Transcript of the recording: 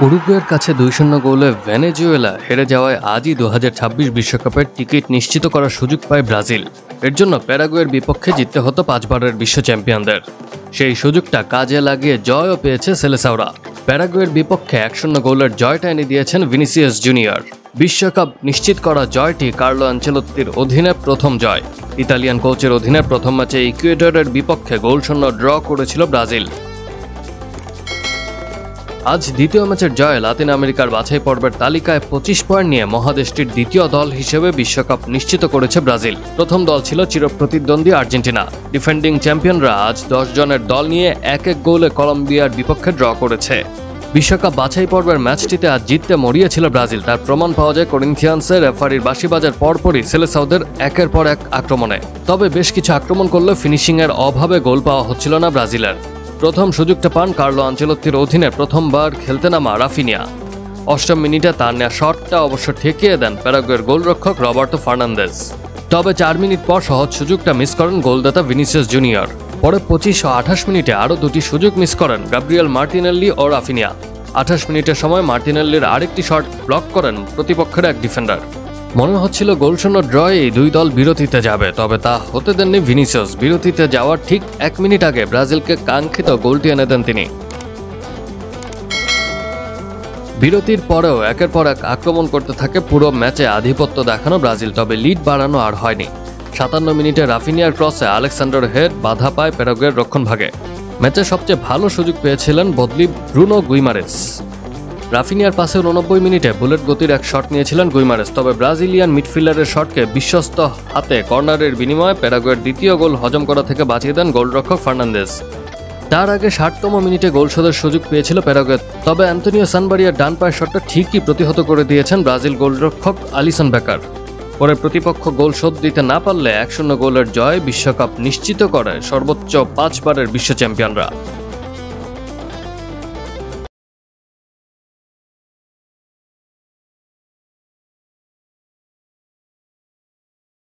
উরুগুয়ের কাছে 2-0 গোলে ভেনেজুয়েলা হেরে যাওয়ায় আজই 2026 বিশ্বকাপের টিকিট নিশ্চিত করার সুযোগ পায় ব্রাজিল। এর জন্য প্যারাগুয়ের বিপক্ষে জিততে হতো 5 বারের বিশ্ব চ্যাম্পিয়নদের। সেই সুযোগটা কাজে লাগিয়ে জয়ও পেয়েছে সেলেসাওরা। প্যারাগুয়ের বিপক্ষে 1-0 গোলের জয়টা এনে দিয়েছেন ভিনিসিয়াস জুনিয়র। বিশ্বকাপ নিশ্চিত করা জয়টি কার্লো আনচেলত্তির অধীনে প্রথম জয়। ইতালিয়ান কোচের অধীনে প্রথম ম্যাচে ইকুয়েডরের বিপক্ষে গোলশূন্য ড্র করেছিল ব্রাজিল। আজ দ্বিতীয় ম্যাচের জয়ে লাতিন আমেরিকার বাছাই পর্বের তালিকায় 25 পয়েন্ট নিয়ে মহাদেশটির দ্বিতীয় দল হিসেবে বিশ্বকাপ নিশ্চিত করেছে ব্রাজিল। প্রথম দল ছিল চিরপ্রতিদ্বন্দ্বী আর্জেন্টিনা। ডিফেন্ডিং চ্যাম্পিয়নরা আজ 10 জনের দল নিয়ে 1-1 গোলে কলম্বিয়ার বিপক্ষে ড্র করেছে। বিশ্বকাপ বাছাই পর্বের ম্যাচটিতে আজ জিততে মরিয়েছিল ব্রাজিল। তার প্রমাণ পাওয়া যায় করিন্থিয়ান্সের রেফারির বাঁশি বাজার পরপরই সেলেসাওদের একের পর এক আক্রমণে। তবে বেশ কিছু আক্রমণ করলেও ফিনিশিংয়ের অভাবে গোল পাওয়া হচ্ছিল না ব্রাজিলের। প্রথম সুযোগটা পান কার্লো আনচেলত্তির অধীনে প্রথমবার খেলতে নামা রাফিনিয়া। 8ম মিনিটে তার নেওয়া শটটা অবশ্য ঠেকিয়ে দেন প্যারাগুয়ের গোলরক্ষক রবার্টো ফার্নান্দেজ। তবে 4 মিনিট পর সহজ সুযোগটা মিস করেন গোলদাতা ভিনিসিয়াস জুনিয়র। পরে 25 ও 28 মিনিটে আরও দুটি সুযোগ মিস করেন গাব্রিয়েল মার্টিনেল্লি ও রাফিনিয়া। 28 মিনিটের সময় মার্টিনেল্লির আরেকটি শট ব্লক করেন প্রতিপক্ষের এক ডিফেন্ডার। মনে হচ্ছিল গোলশূন্য ড্রয়ে দুই দল বিরতিতে যাবে, তবে তা হতে দেননি ভিনিসিয়াস। বিরতিতে যাওয়ার ঠিক 1 মিনিট আগে ব্রাজিলকে কাঙ্ক্ষিত গোলটি এনে দেন তিনি। বিরতির পরেও একের পর এক আক্রমণ করতে থাকে পুরো ম্যাচে আধিপত্য দেখানো ব্রাজিল, তবে লিড বাড়ানো আর হয়নি। 57 মিনিটে রাফিনিয়ার ক্রসে আলেক্সান্ডার হেড বাধা পায় প্যারাগুয়ের রক্ষণভাগে। ম্যাচে সবচেয়ে ভালো সুযোগ পেয়েছিলেন বদলি ব্রুনো গুইমারেস। রাফিনিয়ার পাশে 89 মিনিটে বুলেট গতির এক শট নিয়েছিলেন গুইমারেস, তবে ব্রাজিলিয়ান মিডফিল্ডারের শটকে বিশ্বস্ত হাতে কর্নারের বিনিময়ে প্যারাগুয়ের দ্বিতীয় গোল হজম করা থেকে বাঁচিয়ে দেন গোলরক্ষক ফার্নান্দেজ। তার আগে 60তম মিনিটে গোল শোধের সুযোগ পেয়েছিল প্যারাগুয়ে, তবে অ্যান্তোনিও সানবারিয়ার ডান পায়ের শটটা ঠিকই প্রতিহত করে দিয়েছেন ব্রাজিল গোলরক্ষক আলিসন বেকার। পরে প্রতিপক্ষ গোল শোধ দিতে না পারলে 1-0 গোলের জয় বিশ্বকাপ নিশ্চিত করে সর্বোচ্চ 5 বারের বিশ্ব চ্যাম্পিয়নরা।